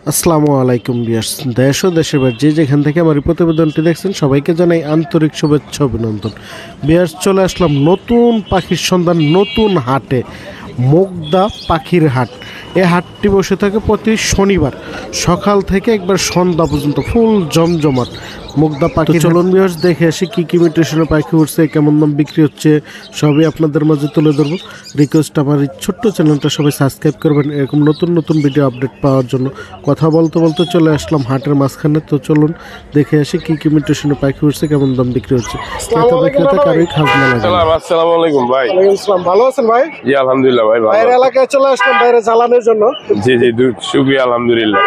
আসসালামু আলাইকুম ভিউয়ার্স, দেশ ও দেশের বাইরে যে যেখান থেকে আমার এই প্রতিবেদনটি দেখছেন সবাইকে জানাই আন্তরিক শুভেচ্ছা অভিনন্দন। ভিউয়ার্স, চলে আসলাম নতুন পাখির সন্ধান নতুন হাটে, মুগদা পাখির হাট। এই হাটটি বসে থাকে প্রতি শনিবার সকাল থেকে একবার সন্ধ্যা পর্যন্ত ফুল জমজমাট মুগদা পাখি। চলুন ভিউয়ার্স, দেখে আসি কী কী মিউটেশনের পাখি উঠছে, কেমন দাম বিক্রি হচ্ছে, সবই আপনাদের মাঝে তুলে ধরবো। রিকোয়েস্ট, আমার এই ছোট্ট চ্যানেলটা সবাই সাবস্ক্রাইব করবেন এরকম নতুন নতুন ভিডিও আপডেট পাওয়ার জন্য। কথা বলতে বলতে চলে আসলাম হাটের মাঝখানে। তো চলুন দেখে আসি কী কী মিউটেশনের পাখি উঠছে, কেমন দাম বিক্রি হচ্ছে। ক্রেতা বিক্রেতা কারোই খাজনা লাগে। আসসালামু আলাইকুম ভাই। ওয়ালাইকুম আসসালাম। ভালো আছেন ভাই? জি আলহামদুলিল্লাহ ভাই, ভালো। বাইরের এলাকায় চলে আসলাম বাইরে জ্বালানোর জন্য। জি জি, শুকরিয়া আলহামদুলিল্লাহ।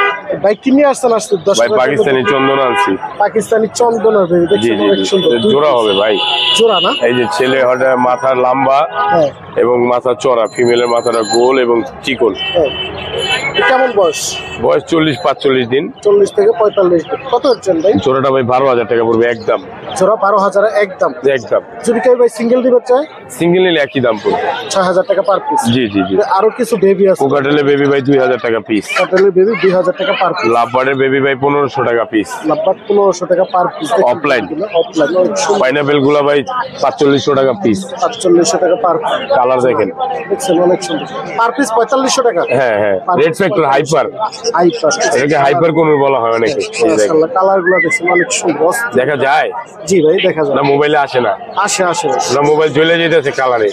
ভাই কি নিয়ে আসছেন আজকে? ভাই পাকিস্তানি চন্দন আনছি। পাকিস্তানি চন্দন হবে, জি জি, জোড়া হবে ভাই। জোড়া না? এই যে ছেলে হটা মাথা লম্বা হ্যাঁ এবং মাথা চড়া, ফিমেলের মাথাটা গোল এবং চিকন। হ্যাঁ। কেমন বয়স? বয়স 40-45 দিন। 40 থেকে 45 দিন। কত হচ্ছেন ভাই? জোড়াটা ভাই 12,000 টাকা পড়বে একদম। জোড়া 12,000 একদম। একদম। যদি কেউ ভাই সিঙ্গেল দিবে চায় সিঙ্গেল নিলে একই দাম পড়বে, 6,000 টাকা পার পিস। জি জি জি। আরো কিছু বেবি আছে। কোকাটেলে বেবি ভাই 2,000 টাকা পিস। কোকাটেলে বেবি 2,000 টাকা পার পিস। লাভবার্ডের বেবি ভাই 1500 টাকা পিস। লাভবার্ড 1500 টাকা per piece. Offline. Offline pineapple গুলা ভাই 4500 টাকা পিস। 4500 টাকা পার পিস। কালার দেখেন, দেখছেন অনেক সুন্দর। পার পিস 4500 টাকা। হ্যাঁ হ্যাঁ। রেড ফ্যাক্টর হাইপার, হাইপার, এটাকে হাইপার কোন বলা হয় অনেকে। মাশাআল্লাহ কালার গুলো দেখছেন অনেক সুন্দর। দেখা যায়? জি ভাই দেখা যায়। না মোবাইলে আসে না? আসে আসে। না মোবাইল জ্বলে যেতেছে কালারে।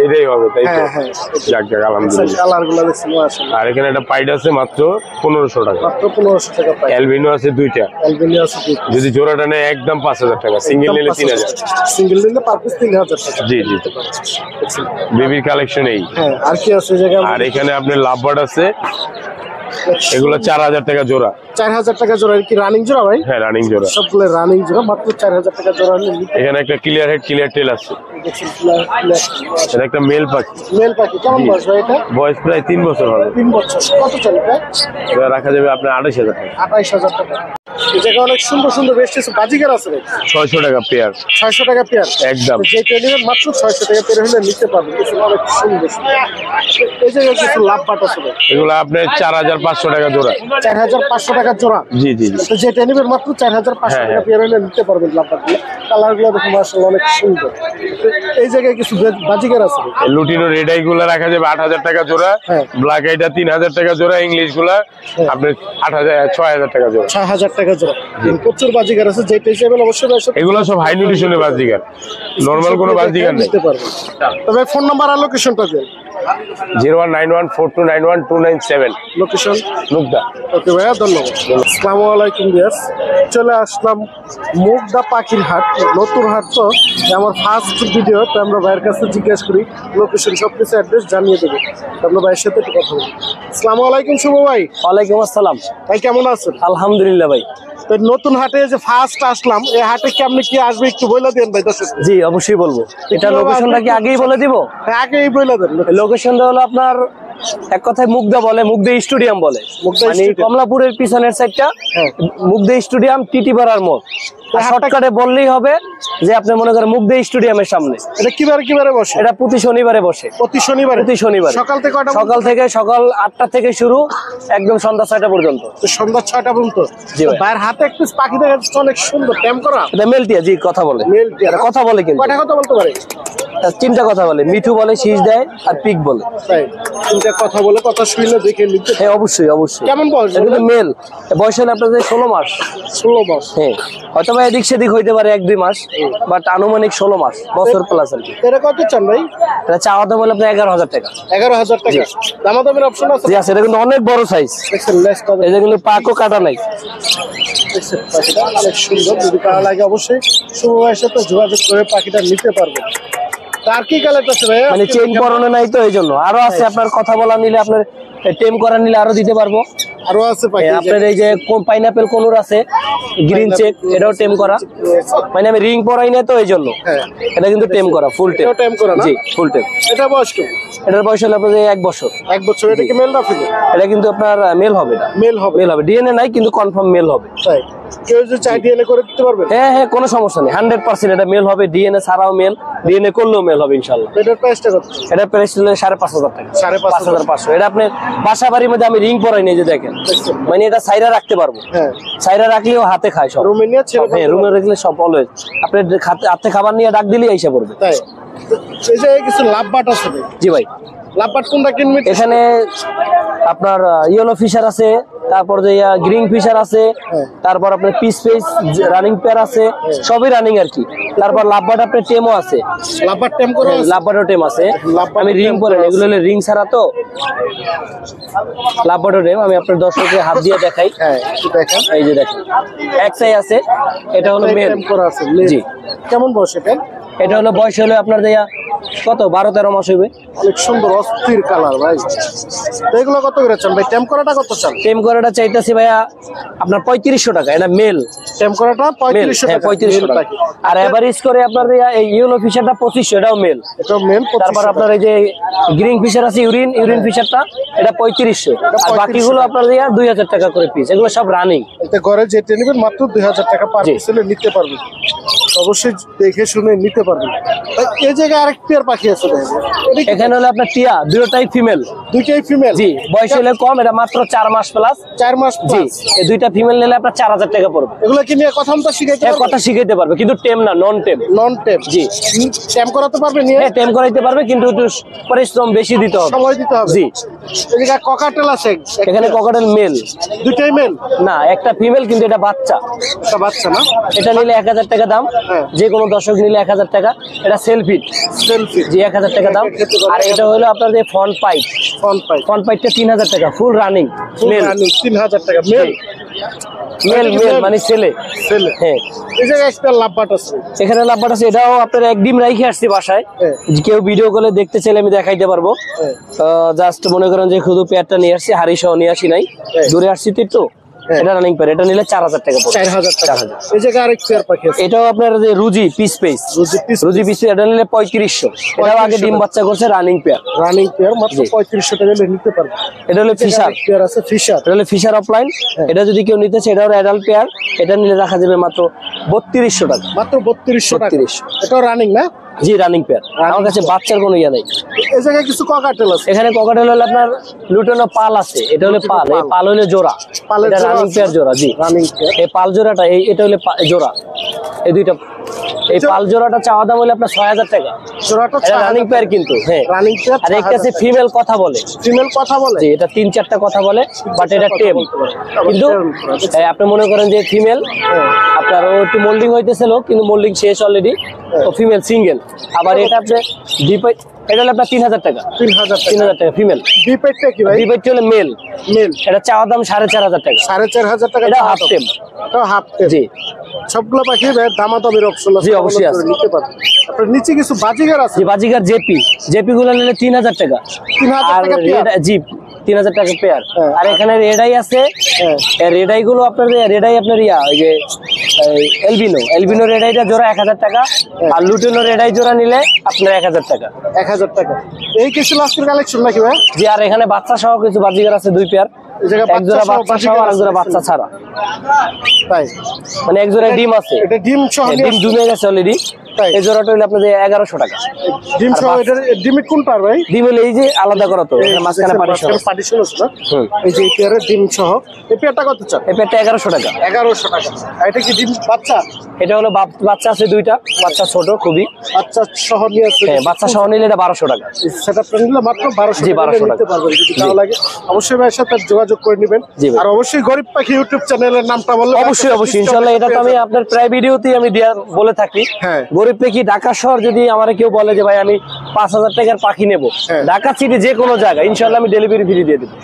এটাই হবে তাই তো? হ্যাঁ হ্যাঁ। যাক যাক আলহামদুলিল্লাহ। কালার গুলো দেখছেন মাশাআল্লাহ। আর এখানে একটা পাইড আছে মাত্র 1500 টাকা। মাত্র 1500 টাকা পাই। অ্যালবিনো আছে দুইটা। অ্যালবিনো আছে দুইটা। যদি জোড়াটা নেয় একদম 5000 টাকা, সিঙ্গেল নিলে 3000। সিঙ্গেল নিলে পার পিস 3000 টাকা। জি জি। বেবির কালেকশন এই। হ্যাঁ আর কি আছে জায়গা? আর এখানে আপনার লাভবার্ড আছে, এগুলো 4000 টাকা জোড়া। 4000 টাকা জোড়া। কি রানিং জোড়া ভাই? হ্যাঁ রানিং জোড়া। সবগুলো রানিং জোড়া, মাত্র 4000 টাকা জোড়া নিলে। এখানে একটা ক্লিয়ার হেড ক্লিয়ার টেল আছে। এটা একটা মেল পাখি। মেল পাখি কেমন বয়স ভাই এটা? বয়স প্রায় 3 বছর হবে। 3 বছর। কত চলে ভাই? এটা রাখা যাবে আপনার 28000 টাকা। 28000 টাকা। এই জায়গায় অনেক সুন্দর সুন্দর বেশ কিছু বাজিকার আছে ভাই। 600 টাকা পেয়ার। 600 টাকা পেয়ার একদম। যে টেলিভেন মাত্র 600 টাকা পেয়ার হলে নিতে পারবেন। কিছু অনেক সুন্দর। এই জায়গায় কিছু লাভ পাট আছে ভাই। এগুলো আপনার 4500 টাকা জোড়া। 4500 টাকা জোড়া। জি জি জি। তো যে টেলিভেন মাত্র 4500 টাকা পেয়ার হলে নিতে পারবেন লাভ পাটগুলো। কালারগুলো দেখুন মাশাআল্লাহ অনেক সুন্দর। এই জায়গায় কিছু বাজিকার আছে ভাই। লুটিনো রেড আই গুলা রাখা যাবে 8000 টাকা জোড়া। ব্ল্যাক আইটা 3000 টাকা জোড়া। ইংলিশ গুলা আপনার 6000 টাকা জোড়া। 6000 টাকা জোড়া। প্রচুর বাজিকার আছে, যেটা হিসেবে অবশ্যই এগুলো সব হাই নিউট্রিশনের বাজিকার, নরমাল কোনো বাজিকার নেই। নিতে পারবেন। তবে ফোন নাম্বার আর লোকেশনটা দেন। 019142912997। লোকেশন মুগদা। ওকে ভাইয়া, ধন্যবাদ। আসসালামু আলাইকুম ভিউয়ার্স, চলে আসলাম মুগদা পাখির হাট। নতুন হাট তো আমার ফার্স্ট ভিডিও, তো আমরা ভাইয়ের কাছে জিজ্ঞেস করি লোকেশন সবকিছু অ্যাড্রেস জানিয়ে দেবো। আমরা ভাইয়ের সাথে একটু কথা বলি। আসসালামু আলাইকুম শুভ ভাই। ওয়ালাইকুম আসসালাম ভাই কেমন আছেন? আলহামদুলিল্লাহ ভাই। তো নতুন হাটে যে ফার্স্ট আসলাম, এই হাটে কেমনি কি আসবে একটু বলে দেন ভাই দর্শক। জি অবশ্যই বলবো। এটা লোকেশনটা কি আগেই বলে দিব? হ্যাঁ আগেই বলে দেন। লোকেশনটা হলো আপনার এক কথায় মুগদা বলে, মুগদা স্টেডিয়াম বলে। মানে কমলাপুরের পিছনের সাইডটা মুগদা স্টেডিয়াম, টিটিপাড়ার মোড়। শর্টকাটে বললেই হবে যে আপনি মনে করেন মুগদা স্টেডিয়ামের সামনে। এটা কিবারে বসে? এটা প্রতি শনিবারে বসে। প্রতি শনিবার? প্রতি শনিবার। সকাল থেকে কয়টা? সকাল 8টা থেকে শুরু, একদম সন্ধ্যা 6টা পর্যন্ত। সন্ধ্যা 6টা পর্যন্ত। জি ভাই। ভাইয়ের হাতে একটা পাখি দেখা যাচ্ছে অনেক সুন্দর, ট্যাম করা। এটা মেলটিয়া। জি কথা বলে। মেলটিয়া কথা বলে কিন্তু। কয়টা কথা বলতে পারে? 3টা কথা বলে। মিঠু বলে, শীষ দেয় আর পিক বলে। তাই 3টা কথা বলে, কথা শুনলে দেখে নিতে। হ্যাঁ অবশ্যই অবশ্যই। কেমন বয়স? এগুলো মেল। বয়স হলে আপনাদের 16 মাস। 16 মাস। হ্যাঁ হয়তো বা এদিক সেদিক হইতে পারে 1-2 মাস, বাট আনুমানিক 16 মাস, বছর প্লাস আর কি। এটা কত চান ভাই? এটা চাওয়া দাম হলে আপনার 11000 টাকা। 11000 টাকা। দামাদামের অপশন আছে? জি আছে। এটা কিন্তু অনেক বড় সাইজ। দেখছেন লেস কত? এটা কিন্তু পাকও কাটা নাই। দেখছেন পাখিটা অনেক সুন্দর। যদি ভালো লাগে অবশ্যই শুভ ভাইয়ের সাথে যোগাযোগ করে পাখিটা নিতে পারবেন। আর কি কালার আছে ভাই? মানে চেইন পরানো নাই তো এই জন্য। আরো আছে আপনার কথা বলা নিলে, আপনার টেম করা নিলে আরো দিতে পারবো। আরো আছে পাখি। আপনার এই যে পাইনাপেল কোনুর আছে, গ্রিন চেক, এটাও টেম করা। মানে আমি রিং পরাই না তো এই জন্য। এটা কিন্তু টেম করা, ফুল টেম। টেম করা না? জি ফুল টেম। এটা বয়স কেমন? এটার বয়স হলো আপনার 1 বছর। 1 বছর। এটা কি মেল না ফিমেল? এটা কিন্তু আপনার মেল হবে। এটা মেল হবে। মেল হবে। ডিএনএ নাই কিন্তু কনফার্ম মেল হবে। তাই কেউ যে চাই ডিএনএ করে দিতে পারবে? হ্যাঁ হ্যাঁ, কোনো সমস্যা নেই, 100% এটা মেল হবে, ডিএনএ ছাড়াও মেল, ডিএনএ করলেও মেল হবে ইনশাআল্লাহ। এটার প্রাইসটা কত? এটা প্রাইস হলো 5,500 টাকা। 5,500। এটা আপনি বাসা বাড়ির মধ্যে আমি রিং পরাই নিয়ে যে দেখেন, মানে এটা সাইরা রাখতে পারবো। হ্যাঁ, সাইরা রাখলেও হাতে খায় সব। রোমানিয়া ছেড়ে হ্যাঁ, রুমে রাখলে সব অলওয়েজ আপনি হাতে খাবার নিয়ে ডাক দিলেই আইসা পড়বে। তাই এই যে কিছু লাভবাট আছে ভাই। জি ভাই, লাভবাট কোনটা কিনবে? এখানে আপনার ইয়েলো ফিশার আছে, তারপর যে গ্রিন ফিশার আছে, তারপর আপনার পিস পেস রানিং পেয়ার আছে, সবই রানিং আর কি। তারপর লাভবাট আপনার টেমও আছে, লাভবাট টেম করে আছে? লাভবাটও টেম আছে। আমি রিং পরে না, এগুলো হলো রিং ছাড়া তো। লাভবাটও টেম আমি আপনার দর্শককে হাত দিয়ে দেখাই। হ্যাঁ, দেখেন এই যে দেখেন একসাই আছে, এটা হলো মেল। টেম করা আছে। জি, কেমন বয়স এটা? এটা হলো বয়স হলো আপনার দেয়া কত 12-13 মাস হইবে। অনেক সুন্দর অস্থির কালার ভাই। তো এগুলো কত করে চান ভাই? টেম করাটা কত চান? টেম করাটা চাইতেছি ভাইয়া আপনার 3500 টাকা, এটা মেল। টেম করাটা 3500 টাকা। 3500 টাকা। আর এভারেজ করে আপনার এই ইয়েলো ফিশারটা 2500, এটাও মেল। এটা মেল। তারপর আপনার এই যে গ্রিন ফিশার আছে, ইউরিন ফিশারটা, এটা 3500। আর বাকিগুলো আপনার 2000 টাকা করে পিস, এগুলো সব রানিং। এতে ঘরে যেতে নেবেন মাত্র 2000 টাকা পার পিস হলে নিতে পারবেন। অবশ্যই দেখে শুনে নিতে পারবেন। এই জায়গায় আরেক পেয়ার পাখি আছে ভাই। এখানে হলো আপনার টিয়া, দুটোটাই ফিমেল। দুইটাই ফিমেল? জি, বয়স হলে কম, এটা মাত্র 4 মাস প্লাস। 4 মাস জি, প্লাস। এই দুইটা ফিমেল নিলে আপনার 4000 টাকা পড়বে। এগুলো কি নিয়ে কথা মতো শিখাইতে পারবে? কথা শিখাইতে পারবে, কিন্তু টেম না, নন টেম। নন টেম? জি। টেম করাতে পারবে নিয়ে? হ্যাঁ, টেম করাইতে পারবে, কিন্তু একটু পরিশ্রম বেশি দিতে হবে, সময় দিতে হবে। জি। এই জায়গায় ককাটেল আছে? এখানে ককাটেল মেল। দুইটাই মেল? না, একটা ফিমেল, কিন্তু এটা বাচ্চা। একটা বাচ্চা না? এটা নিলে 1000 টাকা দাম। হ্যাঁ। যে কোনো দর্শক নিলে 1000 টাকা। এটা সেলফি। সেলফি? জি, 1000 টাকা দাম। আর এটা হলো আপনার যে ফ্রন্ট পাইপ। ফ্রন্ট পাইপটা 3000 টাকা, ফুল রানিং মেল। 3000 টাকা মেল? মেল মানে ছেলে। হ্যাঁ। এই জায়গায় একটা লাভবাট আছে? এখানে লাভবাট আছে, এটাও আপনার এক ডিম রাইখে আসছি বাসায়। কেউ ভিডিও কলে দেখতে চাইলে আমি দেখাইতে পারবো। জাস্ট মনে করেন যে শুধু পেয়ারটা নিয়ে আসছি, হাড়ি সহ নিয়ে আসি নাই, দূরে আসছি তো একটু। এটা রানিং পেয়ার, এটা নিলে 4000 টাকা পড়বে। 4000 টাকা। এই জায়গায় আরেক পেয়ার পাখি আছে? এটাও আপনার যে রুজি পিস পেস। রুজি পিস, এটা নিলে 3500। এটাও আগে ডিম বাচ্চা করছে, রানিং পেয়ার। রানিং পেয়ার মাত্র 3500 টাকা দিয়ে নিতে পারবে। এটা হলো ফিশার পেয়ার আছে। ফিশার? এটা হলো ফিশার অফলাইন। এটা যদি কেউ নিতে চায়, এটা হলো অ্যাডাল্ট পেয়ার, এটা নিলে রাখা যাবে মাত্র 3200 টাকা। মাত্র 3200 টাকা? 3200। এটাও রানিং না? জি, রানিং পেয়ার। আমার কাছে বাচ্চার কোনো ইয়া নাই। এই জায়গায় কিছু ককাটেল আছে? এখানে ককাটেল হলো আপনার লুটানো পাল আছে, এটা হলো পাল। এই পাল হলো জোড়া, এটা রানিং পেয়ার জোড়া। জি, রানিং পেয়ার। এই পাল জোড়াটা, এটা হলো জোড়া। এই দুইটা, এই পাল জোড়াটা চাওয়া দাম হলো আপনার 6000 টাকা। জোড়াটা এটা রানিং পেয়ার কিন্তু। হ্যাঁ, রানিং পেয়ার। আর একটা আছে ফিমেল কথা বলে। ফিমেল কথা বলে? জি, এটা 3-4টা কথা বলে, বাট এটা টেম। কিন্তু আপনি মনে করেন যে ফিমেল, আপনার ও একটু মোল্ডিং হইতেছিল, কিন্তু মোল্ডিং শেষ অলরেডি, তো ফিমেল সিঙ্গেল। আবার এটা আপনি ডিপাই, এটা হলো আপনার 3000 টাকা। 3000 টাকা ফিমেল। ডিপেটটা কি ভাই? ডিপাইট হলো মেল। এটা চাওয়া দাম 4500 টাকা। 4500 টাকা? এটা হাফ টেম। এটাও হাফ টেম? জি। সবগুলো পাখি দামাদামির অপশন আছে? জি, অবশ্যই আছে। নিতে পারবেন। আপনার নিচে কিছু বাজিগার আছে? জি, বাজিগার জেপি গুলো নিলে 3000 টাকা। 3000 টাকা পেয়ার? জি, 3000 টাকা পেয়ার। আর এখানে রেডাই আছে। রেডাই গুলো আপনার রেডাই আপনার ইয়া, ওই যে এলবিনো রেডাইটা জোড়া 1000 টাকা। আর লুটেনো রেডাই জোড়া নিলে আপনার 1000 টাকা। 1000 টাকা। এই কিছু লাস্টের কালেকশন নাকি ভাই? জি, আর এখানে বাচ্চা সহ কিছু বাজিগার আছে, 2 পেয়ার। এক জোড়া বাচ্চা সহ, আর এক জোড়া বাচ্চা ছাড়া। তাই? মানে এক জোড়া ডিম আছে। এটা ডিম সহ? ডিম ডুবে গেছে অলরেডি। এই জোড়াটা হলো আপনাদের 1100 টাকা। ডিম সহ? এটা ডিম কোন পার ভাই? ডিম হলো এই যে আলাদা করা, তো মাঝখানে পার্টিশন আছে না? এই যে পেয়ারের ডিম সহ। এই পেয়ারটা কত চান? এই পেয়ারটা 1100 টাকা। 1100 টাকা। আর এটা কি ডিম বাচ্চা? এটা হলো বাচ্চা আছে 2টা, বাচ্চা ছোট খুবই। বাচ্চা সহ নিয়ে আছে? হ্যাঁ, বাচ্চা সহ নিলে এটা 1200 টাকা। সেটআপটা নিলে মাত্র 1200 জি, টাকা 1200 নিতে পারবেন। যদি ভালো লাগে অবশ্যই ভাইয়ের সাথে যোগাযোগ করে নেবেন। আর অবশ্যই গরিব পাখি ইউটিউব চ্যানেলের নামটা বললে? অবশ্যই ইনশাআল্লাহ। এটা তো আমি আপনার প্রায় ভিডিওতেই আমি বলে থাকি। গরিব পাখি ঢাকা শহর, যদি আমার কেউ বলে যে ভাই আমি 5000 টাকার পাখি নেব, ঢাকা সিটি যে কোনো জায়গায় ইনশাআল্লাহ আমি ডেলিভারি ফ্রি দিয়ে দেবো।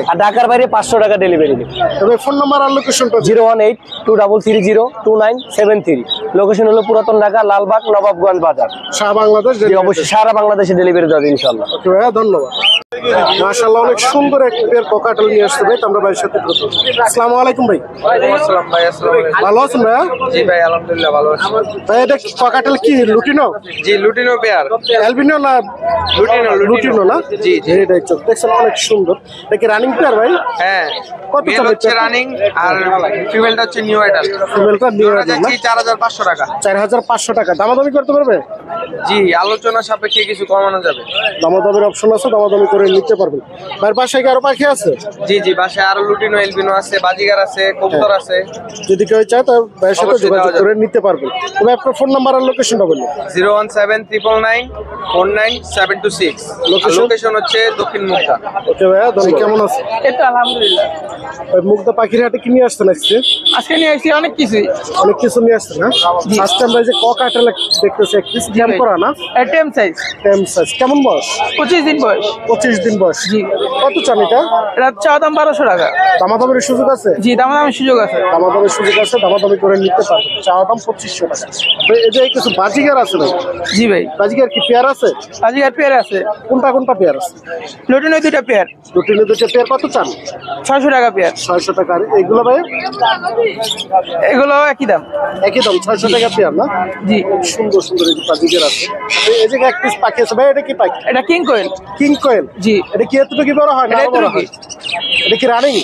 আর ঢাকার বাইরে 500 টাকা ডেলিভারি দেবো। তবে ফোন নাম্বার আর লোকেশনটা? 018-2330-2973। লোকেশন হলো পুরাতন ঢাকা, লালবাগ, নবাবগঞ্জ বাজার, সারা বাংলাদেশ। অবশ্যই সারা বাংলাদেশে ডেলিভারি দেওয়া ইনশাআল্লাহ। ওকে ভাইয়া, ধন্যবাদ। মাশাআল্লাহ অনেক সুন্দর এক পেয়ার ককাটেল নিয়ে আসছে ভাই, তো আমরা ভাইয়ের সাথে কথা বলবো। আসসালামু আলাইকুম ভাই। আসসালাম ভাই, আসসালামু আলাইকুম। ভালো আছেন ভাইয়া? জি ভাই, আলহামদুলিল্লাহ ভালো আছি। ভাই এটা ককাটেল কি লুটিনো? জি, লুটিনো পেয়ার। অ্যালবিনো না লুটিনো না? জি জি। এটাই চোখ দেখছেন অনেক সুন্দর। এটা কি রানিং পেয়ার ভাই? হ্যাঁ, কত মেল চাবে হচ্ছে রানিং আর ফিমেলটা হচ্ছে নিউ আইডাল। ফিমেলটা নিয়ে আমরা রাখবেন না? যাচ্ছি 4500 টাকা। 4500 টাকা। দামাদামি করতে পারবে? জি, আলোচনা সাপেক্ষে কিছু কমানো যাবে। দামাদামির অপশন আছে, দামাদামি করে নিতে পারবেন। ভাইয়ের বাসায় কি আরো পাখি আছে? জি জি, বাসায় আরো লুটিনো এলবিনো আছে, বাজিগার আছে, কবুতর আছে। যদি কেউ চায় তাহলে ভাইয়ের সাথে অবশ্যই যোগাযোগ দেওয়া যাবে। করে নিতে পারবেন। তবে আপনার ফোন নাম্বার আর লোকেশনটা বলুন। 01799999726। Location? লোকেশন হচ্ছে দক্ষিণ মুক্তা। ওকে ভাইয়া, ধন্যবাদ। কেমন আছে? এই তো আলহামদুলিল্লাহ। ভাই মুগদা পাখির হাটে কি নিয়ে আসছেন আজকে? আজকে নিয়ে আসছি অনেক কিছুই। অনেক কিছু নিয়ে আসছেন না? আজকে আমরা এই যে ককাটেল দেখতেছি এক পিস ক্যাম্প করা না? টেম সাইজ, টেম সাইজ। কেমন বয়স? 25 দিন বয়স। 25 দিন বয়স। জি। কত চান এটা? এটা চাওয়া দাম 1200 টাকা। দামাদামির সুযোগ আছে? জি, দামের সুযোগ আছে। দামাদামির সুযোগ আছে, দামাদামি করে নিতে পারবেন। চাওয়া দাম 2500 টাকা। তো এই যে কিছু বাজিগার আছে ভাই, জি ভাই, বাজিগার কি পেয়ার আছে? বাজিগার পেয়ার আছে, কোনটা কোনটা পেয়ার আছে? লুটিনো 2টা পেয়ার, দুটিনে দুটো পেয়ার কত চান? 600 টাকা পেয়ার। 600 টাকা। আর এগুলো ভাই এগুলো একই দাম। একই দাম, 600 টাকা পেয়ার না? জি। সুন্দর সুন্দর এই যে বাজিগার আছে। এই যে এক পিস পাখি আছে ভাই, এটা কি পাখি? এটা কিং কোয়েল। কিং কোয়েল। জি। এটা কি এতটুকু বড় হয় না এটা আরো বড় হয়? এটা কি রানিং?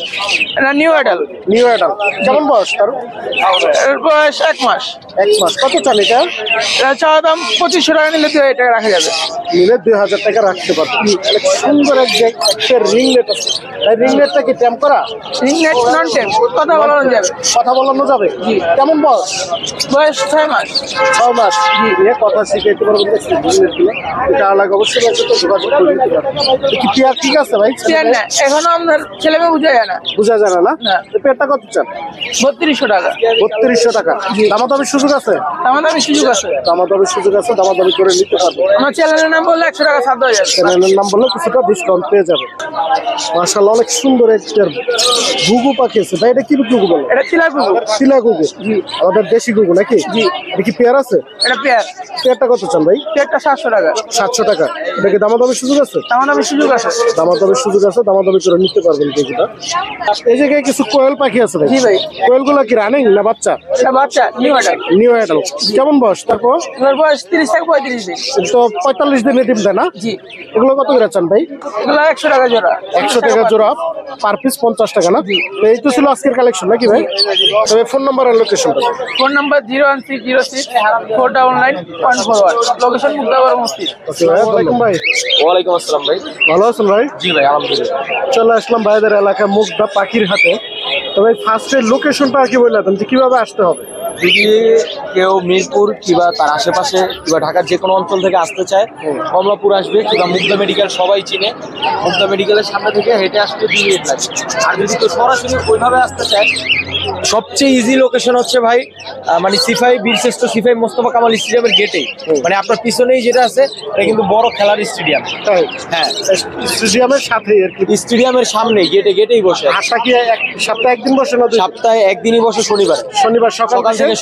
এটা নিউ আইডাল। New adult. কেমন বয়স তার? এর বয়স 1 মাস। 1 মাস। কত চান এটা? এটা চাওয়া দাম 2500 টাকা, নিলে 2000 টাকা রাখা যাবে। নিলে 2000 টাকা রাখতে পারবেন। অনেক সুন্দর একটা রিং নেট আছে। এই রিং নেটটা কি ট্যাম্প করা? রিংনেট নন টেম, কথা বলানো যাবে। কথা বলানো যাবে? কেমন বয়স? বয়স 6 মাস। 6 মাস। দিয়ে কথা শিখাইতে পারবেন। এটা আলাদা অবশ্যই আছে, তো যোগাযোগ করে নিতে পারবেন। কি পেয়ার ঠিক আছে ভাই? পেয়ার না, এখনো আপনার ছেলে মেয়ে বুঝে যায় না। বুঝা যায় না না? না। এই পেয়ারটা কত চান? 3200 টাকা। 3200 টাকা। দামাদামির সুযোগ আছে? দামাদামি সুযোগ আছে। দামাদামির সুযোগ আছে, দামাদামি করে নিতে পারবেন। আমার চ্যানেলের নাম বললে 100 টাকা ছাড় দেওয়া যাবে। চ্যানেলের নাম বললে কিছুটা ডিসকাউন্ট পেয়ে যাবে। মাশাআল্লাহ অনেক সুন্দর একটা ঘুঘু পাখি আছে ভাই। এটা কি ঘুঘু বলে? এটা চিলা কুকুর। চিলা ঘুঘু। আমাদের দেশি ঘুঘু নাকি? জি। এটা কি পেয়ার আছে? এটা পেয়ার। পেয়ারটা কত চান ভাই? পেয়ারটা 700 টাকা। 700 টাকা। এটা কি দামাদামির সুযোগ আছে? দামাদামি সুযোগ আছে। দামাদামির সুযোগ আছে, দামাদামি করে নিতে পারবেন কেজিটা। এই জায়গায় কিছু কোয়েল পাখি আছে ভাই। জি ভাই। কোয়েলগুলো কি রানিং না বাচ্চা? এটা বাচ্চা নিউ আইডাল। New adult. কেমন বয়স তারপর? এর বয়স 30 থেকে 35 দিন। তো 45 দিনে ডিম দেয় না? জি। এগুলো কত করে চান ভাই? এগুলো 100 টাকা জোড়া। 100 টাকা জোড়া, পার পিস 50 টাকা না? তো এই তো ছিল আজকের কালেকশন নাকি ভাই? তবে ফোন নাম্বার আর লোকেশনটা। Phone number 01606 499 141। লোকেশন মুক্তাগড় মসজিদ। ওকে ভাই, ওয়ালাইকুম ভাই। ওয়ালাইকুম আসসালাম ভাই। ভালো আছেন ভাই? জি ভাই, আলহামদুলিল্লাহ। চলে আসলাম ভাইদের এলাকা মুগদা পাখির হাটে। তবে ফার্স্টে লোকেশনটা আর কি বললাম যে কিভাবে আসতে হবে? যদি কেউ মিরপুর কিংবা তার আশেপাশে কিংবা ঢাকার যে কোনো অঞ্চল থেকে আসতে চায়, কমলাপুর আসবে কিংবা মুগদা মেডিকেল সবাই চিনে। মুগদা মেডিকেলের সামনে থেকে হেঁটে আসতে 2 মিনিট লাগে। আর যদি কেউ সরাসরি ওইভাবে আসতে চায়, সবচেয়ে ইজি লোকেশন হচ্ছে ভাই মানে সিফাই বীরশ্রেষ্ঠ সিফাই মোস্তফা কামাল স্টেডিয়ামের গেটেই, মানে আপনার পিছনেই যেটা আছে এটা কিন্তু বড় খেলার স্টেডিয়াম। তাই? হ্যাঁ, স্টেডিয়ামের সাথে আর কি। স্টেডিয়ামের সামনে গেটেই বসে। হাটটা কি সপ্তাহে একদিন বসে না? সপ্তাহে একদিনই বসে, শনিবার শনিবার সকাল সকাল থেকে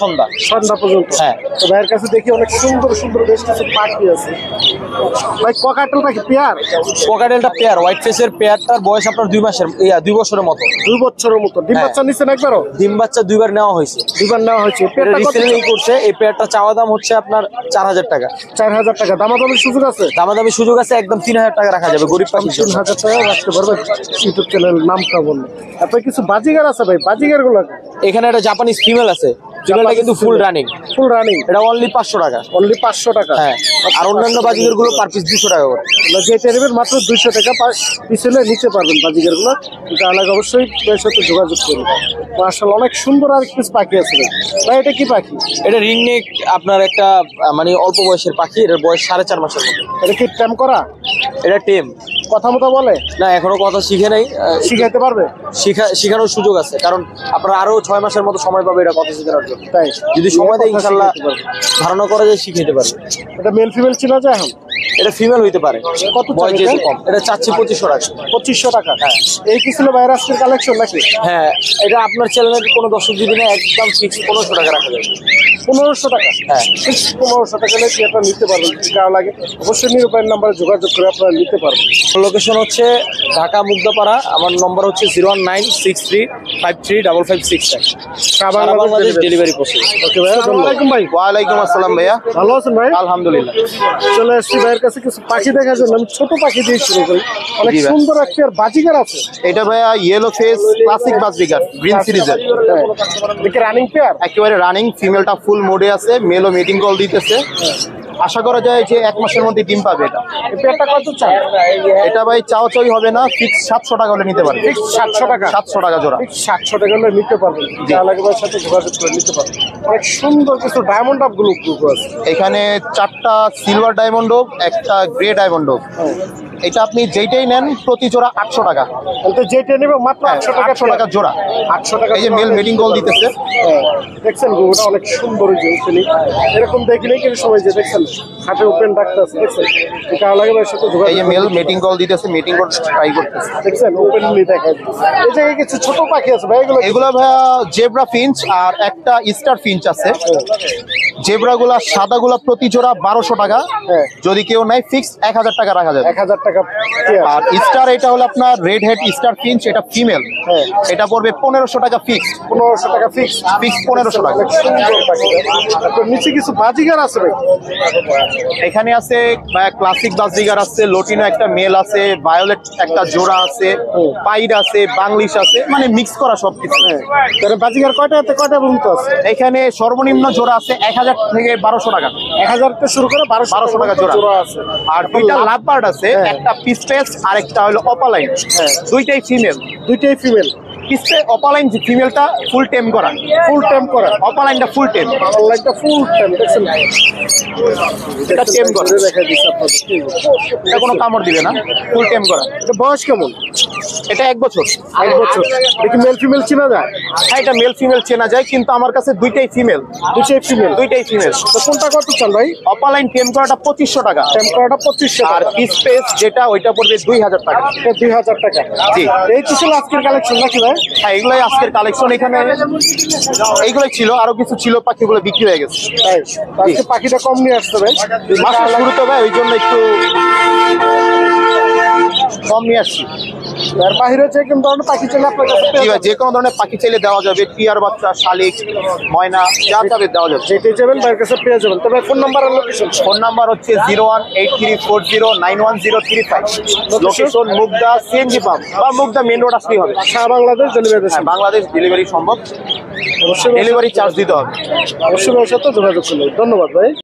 সন্ধ্যা পর্যন্ত। হ্যাঁ। তো ভাইয়ের কাছে দেখি অনেক সুন্দর সুন্দর বেশ কিছু পাখি আছে ভাই। ককাটেল পাখি পেয়ার? কোকাটেলটা পেয়ার, হোয়াইট ফেসের পেয়ারটার বয়স আপনার 2 মাসের 2 বছরের মতো। 2 বছরের মতো। ডিম হ্যাঁ। বাচ্চা নিচ্ছেন একবারও? ডিম বাচ্চা 2বার নেওয়া হয়েছে। 2বার নেওয়া হয়েছে। পেয়ারটা কত? রিসেন্টলি করছে। এই পেয়ারটা চাওয়া দাম হচ্ছে আপনার 4000 টাকা। 4000 টাকা। দামাদামির সুযোগ আছে? দামাদামি সুযোগ আছে, একদম 3000 টাকা রাখা যাবে গরিব পাখির জন্য। 3000 টাকা রাখতে পারবে। ইউটিউব চ্যানেল নামটা বলুন। তারপরে কিছু বাজিগার আছে ভাই। বাজিগার গুলো এখানে একটা জাপানিজ ফিমেল আছে, ফিমেলটা কিন্তু ফুল রানিং। Full running. এটা অনলি 500 টাকা। অনলি 500 টাকা। হ্যাঁ, আর অন্যান্য বাজিগার গুলো পার পিস 200 টাকা করে। যেটা নেবেন মাত্র 200 টাকা পিছনে নিতে পারবেন বাজিগার গুলো। এটা আলাদা অবশ্যই এর সাথে যোগাযোগ করুন। মাশাআল্লাহ অনেক সুন্দর আর কিছু পাখি আছে ভাই। এটা কি পাখি? এটা রিং নেক, আপনার একটা মানে অল্প বয়সের পাখি। এর বয়স 4.5 মাসের মতো। এটা কি ট্যাম করা? এটা টেম। কথা মতো বলে না, এখনো কথা শিখে নাই। শিখাইতে পারবে? শিখানোর সুযোগ আছে, কারণ আপনারা আরো 6 মাসের মতো সময় পাবে এটা কথা শেখানোর জন্য। তাই? যদি সময় দেয় কথা ইনশাল্লাহ শিখাইতে পারবে। ধারণা করা যায় শিখাইতে পারবে। এটা মেল ফিমেল চিনা যায় এখন? এটা ফিমেল হইতে পারে, কত চান বয়স এটা? যেহেতু কম। এটা চাচ্ছি 2500 টাকা। 2500 টাকা। হ্যাঁ, এই কি ছিল ভাইয়ের আজকের কালেকশন নাকি? হ্যাঁ, এটা আপনার চ্যানেলের কোনো দর্শক যদি না একদম ফিক্স 1500 টাকা রাখা যাবে। 1500 টাকা। হ্যাঁ, 1500 টাকা হলে কি আপনারা নিতে পারবেন? যদি কারো লাগে অবশ্যই নিরুপায়ের নাম্বারে যোগাযোগ করে আপনারা নিতে পারবেন। লোকেশন হচ্ছে ঢাকা মুগদাপাড়া। আমার নম্বর হচ্ছে 01963535569। সারা বাংলাদেশ ডেলিভারি প্রসেস। ওকে ভাই, আসসালামু আলাইকুম ভাই। ওয়ালাইকুম আসসালাম ভাইয়া, ভালো আছেন ভাই? আলহামদুলিল্লাহ। চলে এসেছি ভাইয়ের কাছে কিছু পাখি দেখার জন্য। আমি ছোট পাখি দিয়ে শুরু করি। অনেক জি ভাই। সুন্দর একটা আর বাজিগার আছে। এটা ভাইয়া ইয়েলো ফেস ক্লাসিক বাজবিগার গ্রিন সিরিজের, দেখে রানিং পেয়ার। একেবারে রানিং। ফিমেলটা ফুল মোডে আছে, মেলও মিটিং কল দিতেছে। আশা করা যায় যে 1 মাসের মধ্যে ডিম পাবে এটা। এই পেয়ারটা কত চান? এটা ভাই চাওয়াচাই হবে না, ফিক্স 700 টাকা হলে নিতে পারবে। ঠিক 700 টাকা। 700 টাকা জোড়া। ঠিক 700 টাকা হলে নিতে পারবেন। যা লাগে ভাইয়ের সাথে যোগাযোগ করে নিতে পারবেন। অনেক সুন্দর কিছু ডায়মন্ড আপ গুলো আছে। এখানে 4টা সিলভার ডায়মন্ড হোক, একটা গ্রে ডায়মন্ড হোক। এটা আপনি যেইটাই নেন প্রতি জোড়া 800 টাকা। তো যেটা নেবে মাত্র 800 টাকা। 800 টাকা জোড়া। 800 টাকা। এই যে মেল মিটিং কল দিতেছে। দেখছেন গরুটা অনেক সুন্দর। এই যে উঠেনি এরকম দেখলেই কিন্তু সবাই যে দেখছেন হাতে ওপেন ডাক্তার আছে। দেখছেন এটা লাগে ভাইয়ের সাথে এই যোগাযোগ। যে মেল মিটিং কল দিতেছে, মিটিং করতে ট্রাই করতেছে। দেখছেন ওপেনলি দেখা যাচ্ছে। এই জায়গায় কিছু ছোট পাখি আছে ভাই, এগুলো এগুলা ভাইয়া জেব্রা ফিঞ্চ আর একটা স্টার ফিঞ্চ আছে। জেব্রা গুলা সাদা গুলা প্রতি জোড়া 1200 টাকা। হ্যাঁ। যদি কেউ নাই ফিক্স 1000 টাকা রাখা যাবে। 1000 টাকা। আর স্টার এটা হলো আপনার রেড হেড স্টার ফিঞ্চ, এটা ফিমেল। হ্যাঁ। এটা পড়বে 1500 টাকা ফিক্স। 1500 টাকা ফিক্স। ফিক্স 1500 টাকা। অনেক সুন্দর পাখি। তারপর নিচে কিছু বাজিগার আছে ভাই। এখানে আছে ক্লাসিক বাজিগার আছে, লোটিনো একটা মেল আছে, ভায়োলেট একটা জোড়া আছে, পাইড আছে, বাংলিশ আছে, মানে মিক্স করা সবকিছু। তাহলে বাজিগার কয়টা হাতে কয়টা পর্যন্ত আছে? এখানে সর্বনিম্ন জোড়া আছে 1000 থেকে 1200 টাকা। 1000 থেকে শুরু করে 1200 টাকা জোড়া আছে। আর দুইটা লাভ বার্ড আছে, একটা পিসপেস আর একটা হলো অপালাইন। দুইটাই ফিমেল। দুইটাই ফিমেল। পিসপে অপালাইন যে ফিমেলটা ফুল টেম করা, ফুল টেম করা। অপালাইনটা ফুল টেম। অনলাইনটা ফুল টেম। দেখছেন এটা টেম করা, দেখা দিচ্ছে আপনাদের। এটা কোনো কামড় দিবে না, ফুল টেম করা। এটা বয়স কেমন? এটা 1 বছর। 1 বছর। দেখি মেল ফিমেল চিনা যায়? হ্যাঁ, এটা মেল ফিমেল চেনা যায়, কিন্তু আমার কাছে দুইটাই ফিমেল। দুইটাই ফিমেল। দুইটাই ফিমেল। তো কোনটা কত চান ভাই? অপালাইন টেম করাটা 2500 টাকা। টেম করাটা 2500 আর টাকা। পিসপেস যেটা ওইটা পড়বে 2000 টাকা। এটা 2000 টাকা। জি। এই তো ছিল আজকের কালেকশন নাকি ভাই? হ্যাঁ, এগুলাই আজকের কালেকশন। এখানে এইগুলোই ছিল, আরো কিছু ছিল, পাখিগুলো বিক্রি হয়ে গেছে। তাই আজকে পাখিটা কম নিয়ে আসতে ভাই। মাসের শুরুতে ভাই ওই জন্য একটু কম নিয়ে আসছি। এর বাইরে যে কোন ধরনের পাখি চাইলে আপনার কাছে জি ভাই, যে কোনো ধরনের পাখি চাইলে দেওয়া যাবে। টিয়ার বাচ্চা, শালিক, ময়না, যা চাবে দেওয়া যাবে। যেটাই যাবেন ভাইয়ের কাছে পেয়ে যাবেন। তবে ফোন নাম্বার আর লোকেশন? ফোন নাম্বার হচ্ছে 01834091035। লোকেশন মুগদা সিএনজি পাম্প বা মুগদা মেন রোড আসলেই হবে। সারা বাংলাদেশ ডেলিভারি। হ্যাঁ, বাংলাদেশ ডেলিভারি সম্ভব। অবশ্যই ডেলিভারি চার্জ দিতে হবে। অবশ্যই ভাইয়ের সাথে যোগাযোগ করবেন। ধন্যবাদ ভাই।